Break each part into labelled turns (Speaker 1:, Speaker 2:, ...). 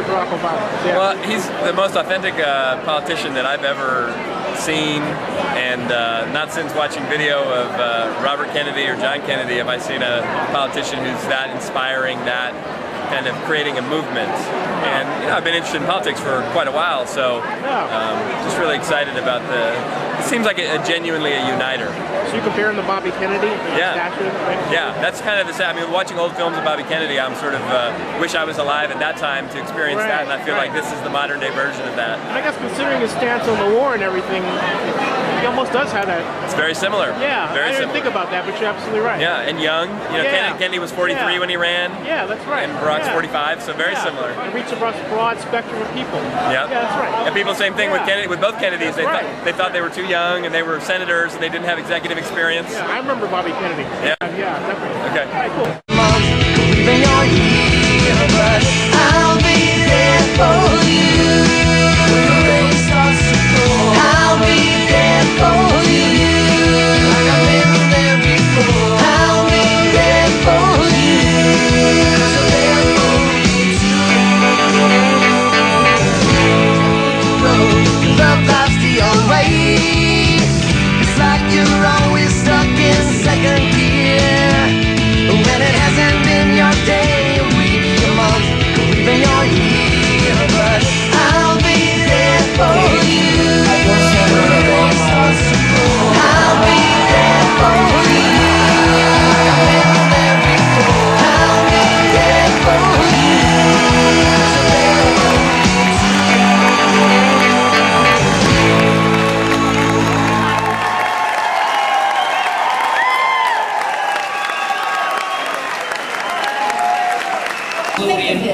Speaker 1: Barack Obama? Yeah.
Speaker 2: Well, he's the most authentic politician that I've ever seen, and not since watching video of Robert Kennedy or John Kennedy have I seen a politician who's that inspiring, that kind of creating a movement. And you know, I've been interested in politics for quite a while, so just really excited about it seems like genuinely a uniter.
Speaker 1: So you compare him to Bobby Kennedy?
Speaker 2: Yeah. Yeah, that's kind of the same. I mean, watching old films of Bobby Kennedy, I'm sort of wish I was alive at that time to experience that, and I feel like this is the modern day version of that.
Speaker 1: And I guess considering his stance on the war and everything, he almost does have that.
Speaker 2: It's very similar.
Speaker 1: Yeah,
Speaker 2: very
Speaker 1: I didn't think about that, but you're absolutely right.
Speaker 2: Yeah, and young. You know, Kennedy was 43 when he ran.
Speaker 1: Yeah, that's right.
Speaker 2: And Barack's 45, so very similar.
Speaker 1: It reaches a broad spectrum of people.
Speaker 2: Yeah,
Speaker 1: that's right.
Speaker 2: And people, same thing with Kennedy, with both Kennedys. They thought they were too young, and they were senators, and they didn't have executive experience.
Speaker 1: Yeah, I remember Bobby Kennedy.
Speaker 2: Yeah,
Speaker 1: definitely.
Speaker 2: Okay.
Speaker 1: All right, cool.
Speaker 3: I'll be there for you. When the rain starts to pour, I'll be there for you. Like I've been there before, I'll be there for you. 'Cause I'm there for you too. Love life's the old way. It's like you're always stuck in second gear. When it hasn't been your day, a week, a month, even your year, but I'll be there for you. I'll be there for you. I've been there before. I'll be there for you.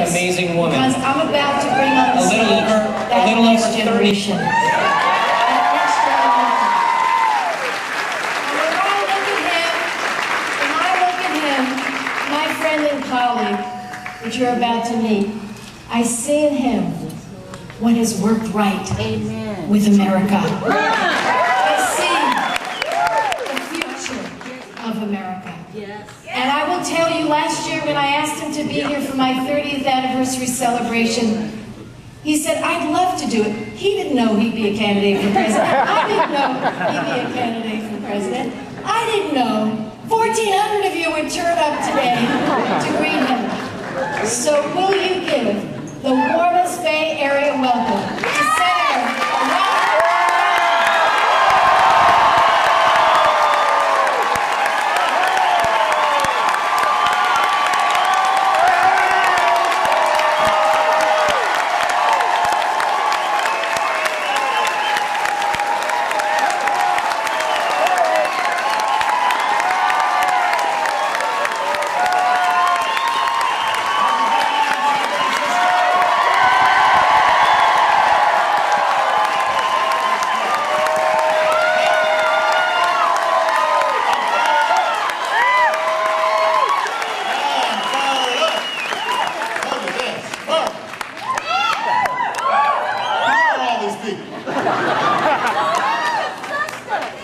Speaker 4: Amazing woman.
Speaker 5: Because I'm about to bring on the stage that next generation. That next generation. And when I look at him, my friend and colleague, that you're about to meet, I see in him what has worked right with America. I see the future of America. And I will tell you, last year when I asked him to be here for my 30th anniversary celebration, he said, I'd love to do it. He didn't know he'd be a candidate for president. I didn't know he'd be a candidate for president. I didn't know 1,400 of you would turn up today to greet him. So will you give the warmest Bay Area welcome to Senator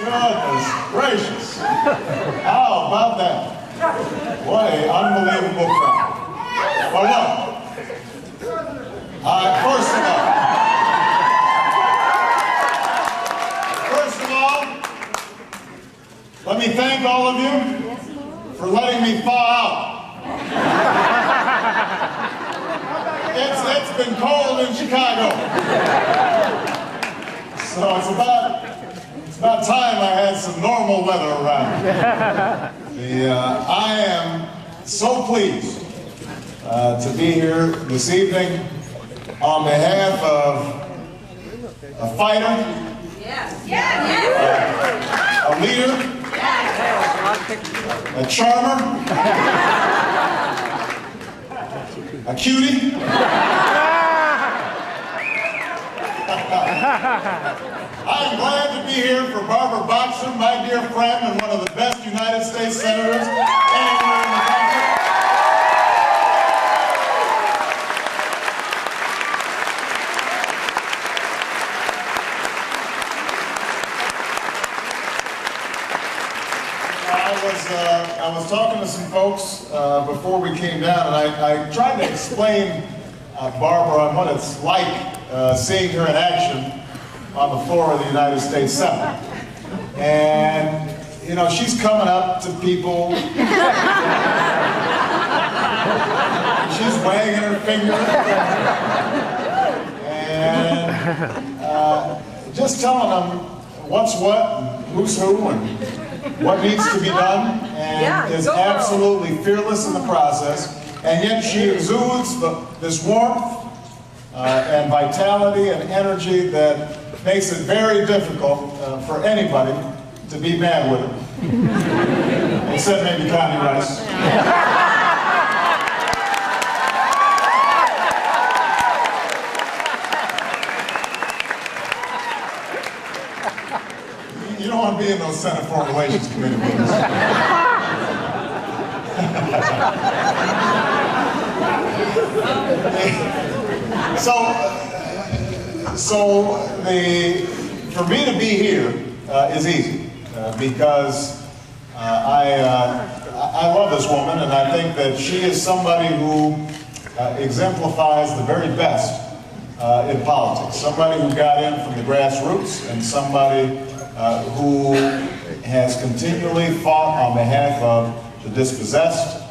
Speaker 6: Goodness gracious. How about that? What an unbelievable crowd. Well, look. First of all, let me thank all of you for letting me thaw out. It's been cold in Chicago. So it's about time I had some normal weather around. I am so pleased to be here this evening on behalf of a fighter, a leader, a charmer, a cutie. I'm glad to be here for Barbara Boxer, my dear friend and one of the best United States senators anywhere in the country. I was talking to some folks before we came down, and I tried to explain Barbara on what it's like seeing her in action on the floor of the United States Senate. And, you know, she's coming up to people. She's wagging her finger. And just telling them what's what, and who's who, and what needs to be done, and is absolutely fearless in the process. And yet she exudes this warmth and vitality and energy that makes it very difficult for anybody to be mad with her. Except maybe Connie Rice. You don't want to be in those Senate Foreign Relations Committee meetings. For me to be here is easy because I love this woman, and I think that she is somebody who exemplifies the very best in politics. Somebody who got in from the grassroots, and somebody who has continually fought on behalf of the dispossessed,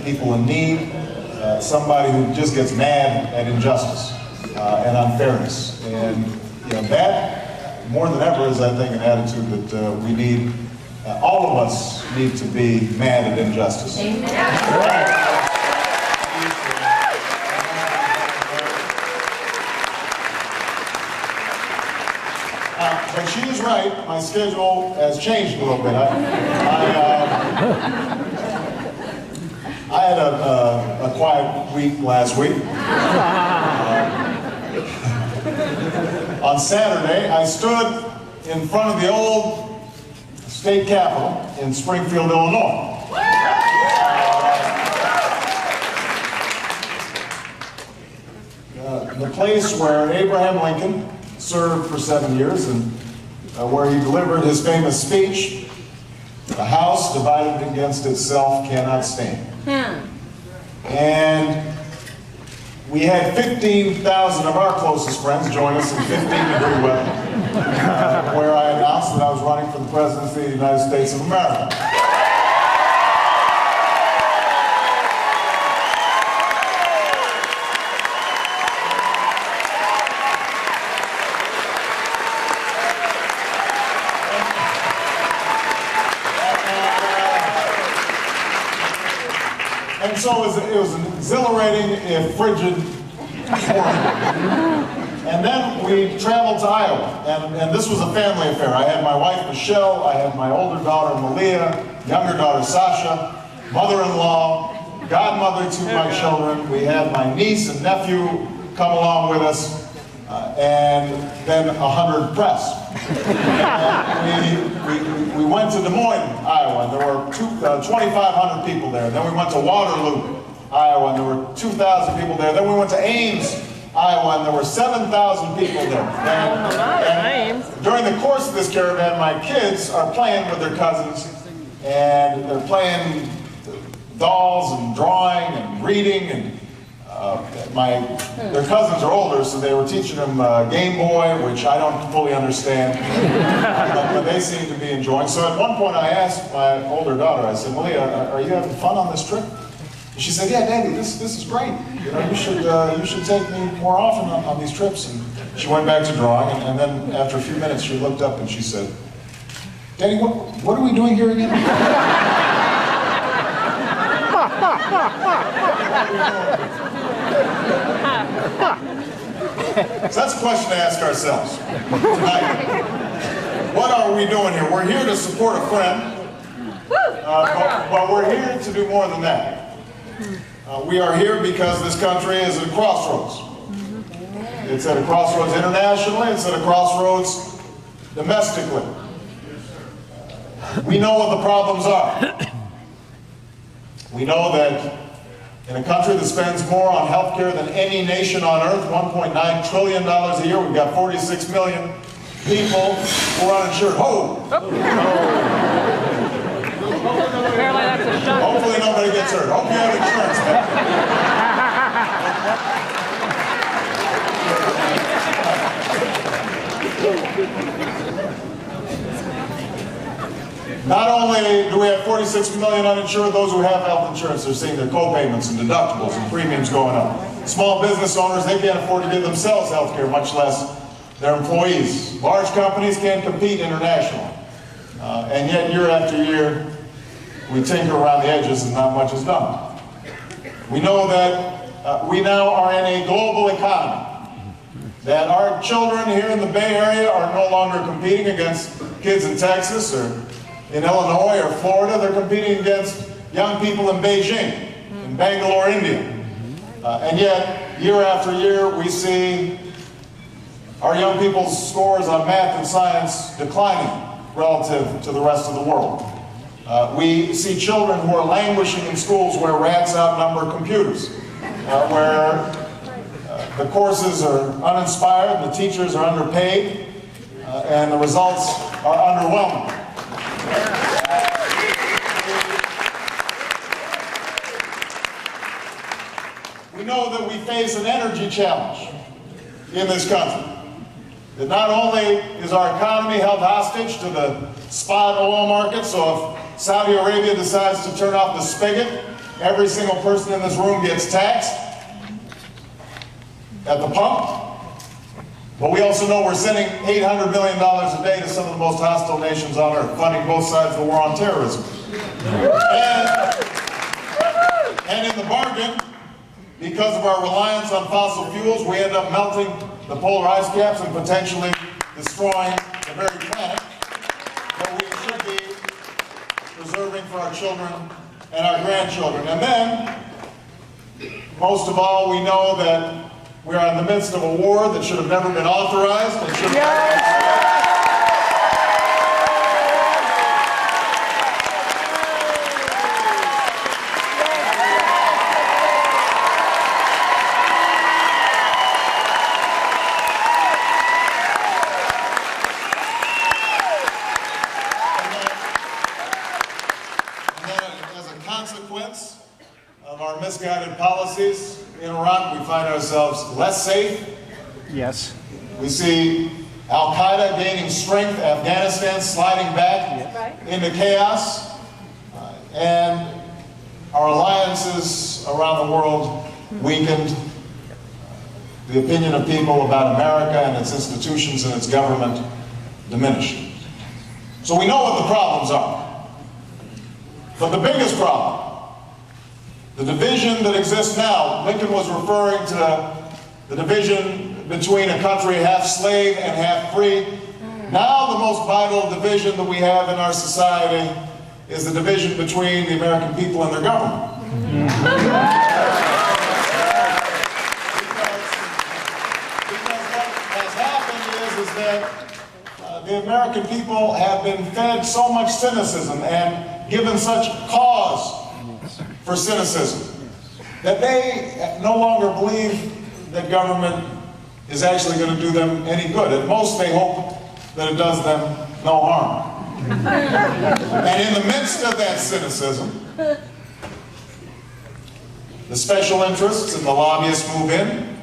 Speaker 6: people in need, somebody who just gets mad at injustice and unfairness. And you know, that, more than ever, is, I think, an attitude that we need. All of us need to be mad at injustice. But she is right. My schedule has changed a little bit. I had a quiet week last week. On Saturday, I stood in front of the old state capitol in Springfield, Illinois. The place where Abraham Lincoln served for 7 years, and where he delivered his famous speech, "The house divided against itself cannot stand." And we had 15,000 of our closest friends join us in 15-degree weather, where I announced that I was running for the presidency of the United States of America. And so it was an exhilarating, if frigid, morning. And then we traveled to Iowa, and this was a family affair. I had my wife, Michelle, I had my older daughter, Malia, younger daughter, Sasha, mother-in-law, godmother to my children. We had my niece and nephew come along with us, and then 100 press. We went to Des Moines, Iowa, and there were 2,500 people there. Then we went to Waterloo, Iowa, and there were 2,000 people there. Then we went to Ames, Iowa, and there were 7,000 people there. And during the course of this caravan, my kids are playing with their cousins, and they're playing dolls and drawing and reading, and their cousins are older, so they were teaching them Game Boy, which I don't fully understand, but they seem to be enjoying. So at one point I asked my older daughter, I said, "Malia, are you having fun on this trip?" And she said, "Yeah, Daddy, this is great. You know, you should take me more often on these trips." And she went back to drawing, and then after a few minutes she looked up and she said, "Daddy, what are we doing here again?" So that's a question to ask ourselves tonight. What are we doing here? We're here to support a friend, but we're here to do more than that. We are here because this country is at a crossroads. It's at a crossroads internationally, it's at a crossroads domestically. We know what the problems are. We know that in a country that spends more on health care than any nation on earth, $1.9 trillion a year, we've got 46 million people who are uninsured. Hopefully nobody gets hurt. Hope you have insurance. Not only do we have 46 million uninsured, those who have health insurance are seeing their co-payments and deductibles and premiums going up. Small business owners, they can't afford to give themselves health care, much less their employees. Large companies can't compete internationally. And yet, year after year, we tinker around the edges and not much is done. We know that we now are in a global economy, that our children here in the Bay Area are no longer competing against kids in Texas or in Illinois or Florida. They're competing against young people in Beijing, in Bangalore, India. And yet, year after year, we see our young people's scores on math and science declining relative to the rest of the world. We see children who are languishing in schools where rats outnumber computers, where the courses are uninspired, the teachers are underpaid, and the results are underwhelming. We know that we face an energy challenge in this country. That not only is our economy held hostage to the spot oil market, so if Saudi Arabia decides to turn off the spigot, every single person in this room gets taxed at the pump. But we also know we're sending $800 million a day to some of the most hostile nations on earth, funding both sides of the war on terrorism. And in the bargain, because of our reliance on fossil fuels, we end up melting the polar ice caps and potentially destroying the very planet that we should be preserving for our children and our grandchildren. And then, most of all, we know that we are in the midst of a war that should have never been authorized and should have of our misguided policies in Iraq, we find ourselves less safe.
Speaker 1: Yes.
Speaker 6: We see Al-Qaeda gaining strength, Afghanistan sliding back into chaos, and our alliances around the world weakened. The opinion of people about America and its institutions and its government diminished. So we know what the problems are. But the biggest problem, the division that exists now, Lincoln was referring to the division between a country half slave and half free. Now the most vital division that we have in our society is the division between the American people and their government. Because what has happened is that the American people have been fed so much cynicism and given such cause for cynicism that they no longer believe that government is actually going to do them any good. At most, they hope that it does them no harm. And in the midst of that cynicism, the special interests and the lobbyists move in.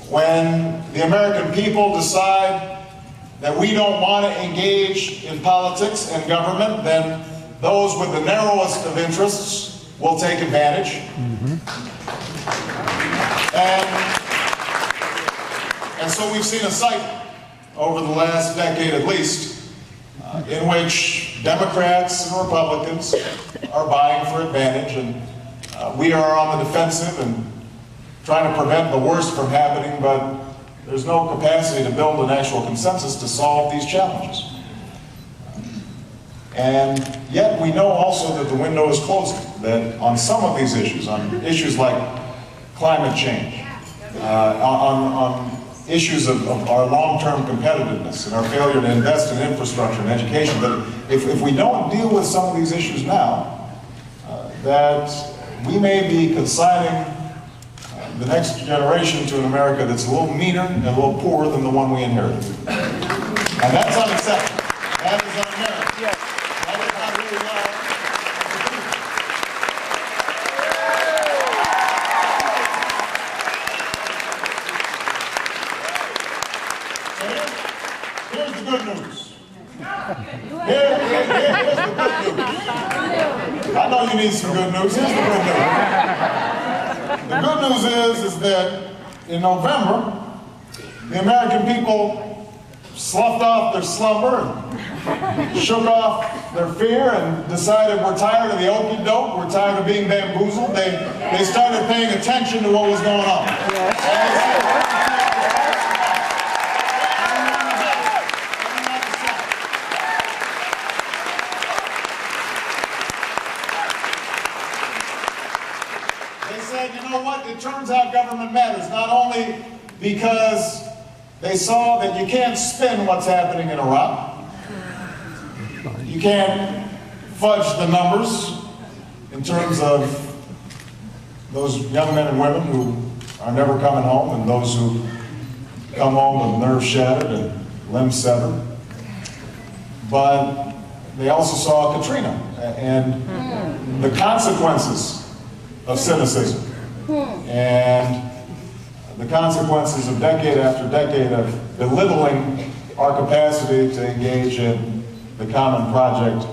Speaker 6: When the American people decide that we don't want to engage in politics and government, then those with the narrowest of interests will take advantage. And so we've seen a cycle over the last decade at least in which Democrats and Republicans are vying for advantage, and we are on the defensive and trying to prevent the worst from happening, but there's no capacity to build an actual consensus to solve these challenges. And yet we know also that the window is closing, that on some of these issues, on issues like climate change, on issues of our long-term competitiveness and our failure to invest in infrastructure and education, that if we don't deal with some of these issues now, that we may be consigning the next generation to an America that's a little meaner and a little poorer than the one we inherited. And that's unacceptable. That is un-American. Yes. That is not who we are. you need some good news. Here's the good news. The good news is that in November, the American people sloughed off their slumber and shook off their fear and decided we're tired of the okey doke, we're tired of being bamboozled. They started paying attention to what was going on. They said, you know what, it turns out government matters, not only because they saw that you can't spin what's happening in Iraq. You can't fudge the numbers in terms of those young men and women who are never coming home and those who come home with nerves shattered and limbs severed. But they also saw Katrina and the consequences of cynicism and the consequences of decade after decade of belittling our capacity to engage in the common project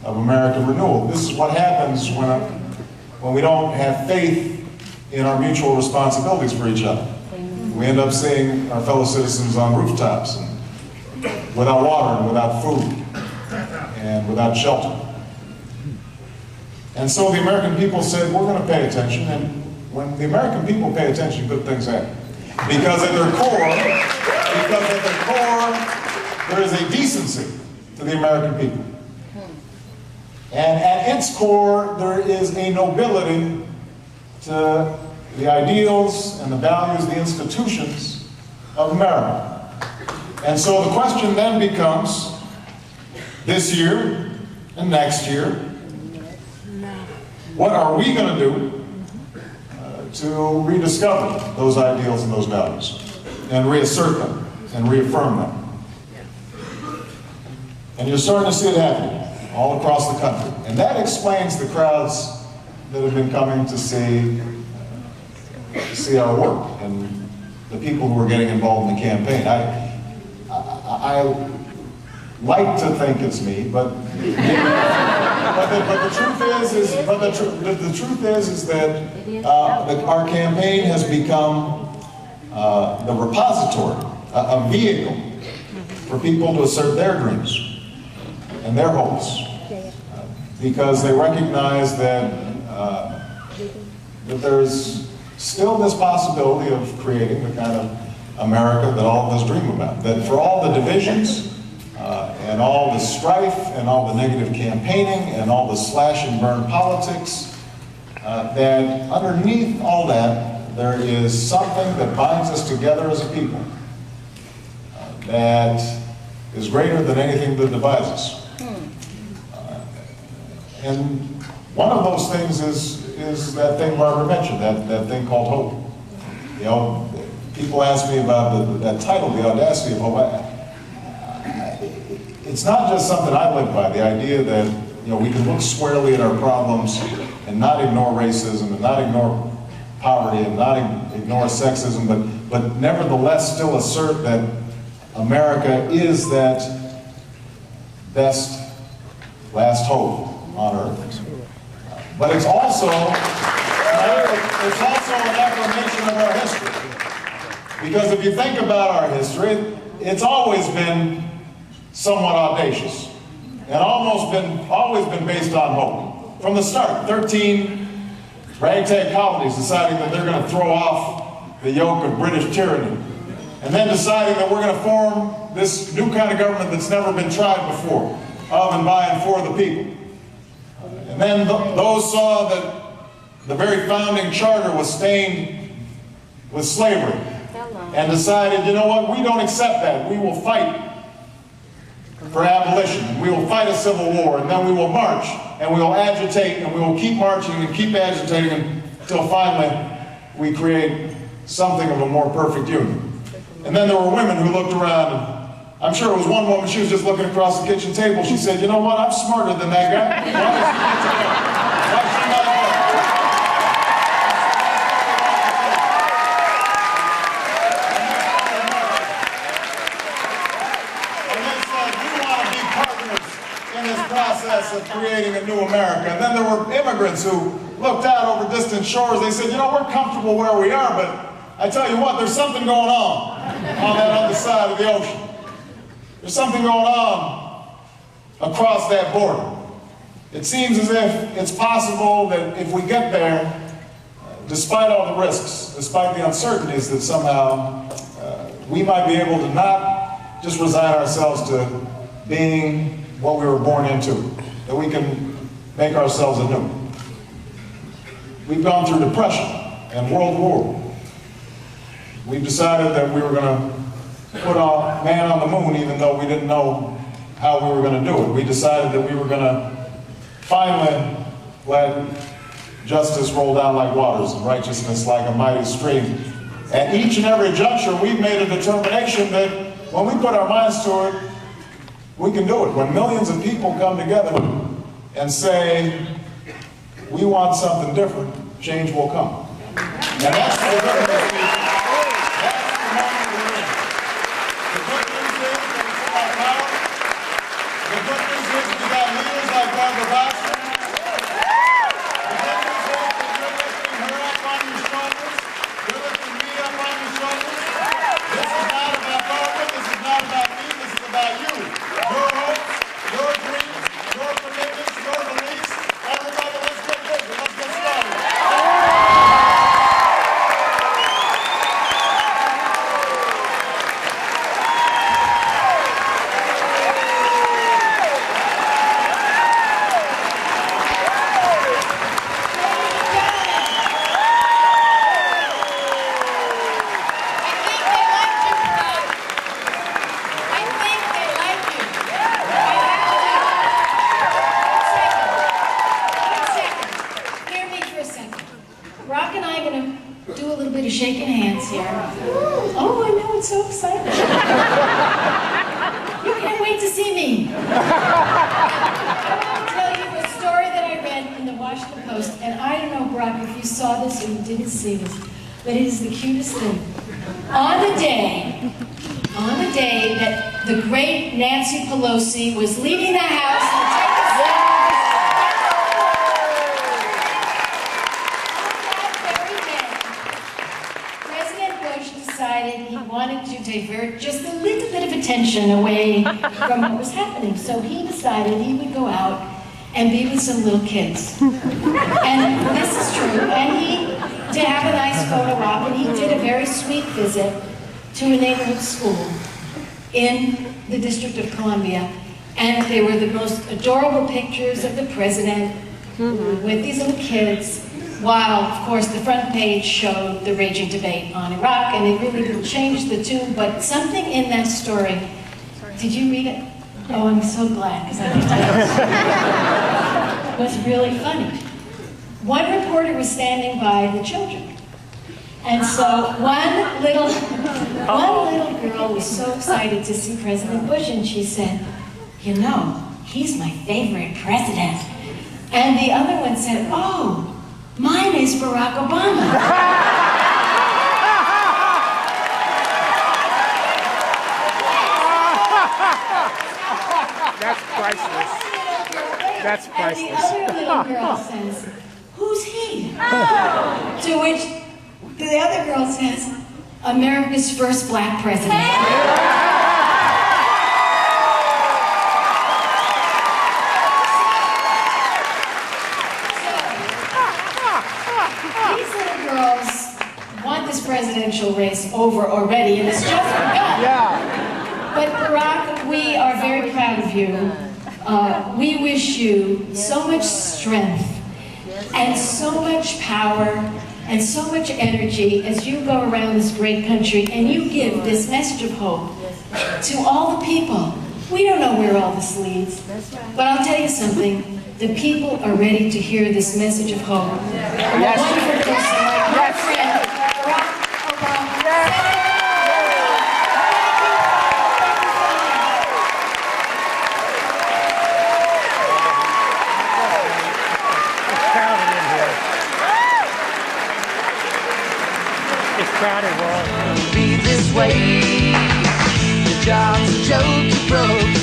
Speaker 6: of American renewal. This is what happens when we don't have faith in our mutual responsibilities for each other. We end up seeing our fellow citizens on rooftops and without water and without food and without shelter. And so the American people said, we're going to pay attention, and when the American people pay attention, good things happen. Because at their core, there is a decency to the American people. And at its core, there is a nobility to the ideals and the values, the institutions of America. And so the question then becomes, this year and next year, what are we going to do to rediscover those ideals and those values and reassert them and reaffirm them? And you're starting to see it happening all across the country. And that explains the crowds that have been coming to see our work and the people who are getting involved in the campaign. I like to think it's me, but the truth is that our campaign has become the repository, a vehicle for people to assert their dreams and their hopes, because they recognize that there's still this possibility of creating the kind of America that all of us dream about. That for all the divisions and all the strife and all the negative campaigning and all the slash and burn politics, that underneath all that there is something that binds us together as a people that is greater than anything that divides us. And one of those things is that thing Barbara mentioned, that thing called hope. You know, people ask me about that title, The Audacity of Hope. It's not just something I live by, the idea that, you know, we can look squarely at our problems and not ignore racism and not ignore poverty and not ignore sexism, but nevertheless still assert that America is that best last hope on earth. But it's also an affirmation of our history. Because if you think about our history, it's always been somewhat audacious and always been based on hope. From the start, 13 ragtag colonies deciding that they're going to throw off the yoke of British tyranny, and then deciding that we're going to form this new kind of government that's never been tried before, of and by and for the people. And then those saw that the very founding charter was stained with slavery, and decided, you know what, we don't accept that. We will fight for abolition. We will fight a civil war, and then we will march, and we will agitate, and we will keep marching and keep agitating until finally we create something of a more perfect union. And then there were women who looked around, and I'm sure it was one woman, she was just looking across the kitchen table. She said, you know what, I'm smarter than that guy. Why is she not there? And they said, we want to be partners in this process of creating a great new America. And then there were immigrants who looked out over distant shores. They said, you know, we're comfortable where we are, but I tell you what, there's something going on that other side of the ocean. There's something going on across that border. It seems as if it's possible that if we get there, despite all the risks, despite the uncertainties, that somehow we might be able to not just resign ourselves to being what we were born into, that we can make ourselves anew. We've gone through depression and World War. We've decided that we were going to put a man on the moon even though we didn't know how we were going to do it. We decided that we were going to finally let justice roll down like waters and righteousness like a mighty stream. At each and every juncture, we've made a determination that when we put our minds to it, we can do it. When millions of people come together and say, we want something different, change will come. And that's the moment we're in. The good news is that it's about power. The good news is we got leaders like Barbara Boxer. The good news is that you're lifting her up on your shoulders. You're lifting me up on your shoulders. This is not about Barbara. This is not about me. This is about you. Your hopes, your dreams, your commitments, your beliefs. Everybody, let's get busy. Let's get started.
Speaker 5: Shaking hands here. Oh, I know, it's so exciting. You can't wait to see me. I'll tell you a story that I read in the Washington Post, and I don't know, Brock, if you saw this or you didn't see this, but it is the cutest thing. On the day that the great Nancy Pelosi was leaving the House, he wanted to divert just a little bit of attention away from what was happening. So he decided he would go out and be with some little kids. And this is true. And he did have a nice photo op, and he did a very sweet visit to a neighborhood school in the District of Columbia. And they were the most adorable pictures of the president with these little kids. While, of course, the front page showed the raging debate on Iraq, and it really didn't change the tune, but something in that story, did you read it? Oh, I'm so glad, because I think it was really funny. One reporter was standing by the children, and so one little girl was so excited to see President Bush, and she said, you know, he's my favorite president. And the other one said, oh, mine is Barack Obama.
Speaker 1: That's priceless. That's priceless.
Speaker 5: And the other little girl says, who's he? To which the other girl says, America's first black president. Presidential race over already, and it's just begun.
Speaker 1: Yeah.
Speaker 5: But Barack, we are very proud of you. We wish you so much strength and so much power and so much energy as you go around this great country and you give this message of hope to all the people. We don't know where all this leads, but I'll tell you something. The people are ready to hear this message of hope.
Speaker 1: Yes.
Speaker 5: A wonderful person like my friend, Barack Obama.
Speaker 1: It's crowded, Walt.
Speaker 3: Be this way. Your job's a joke, you broke.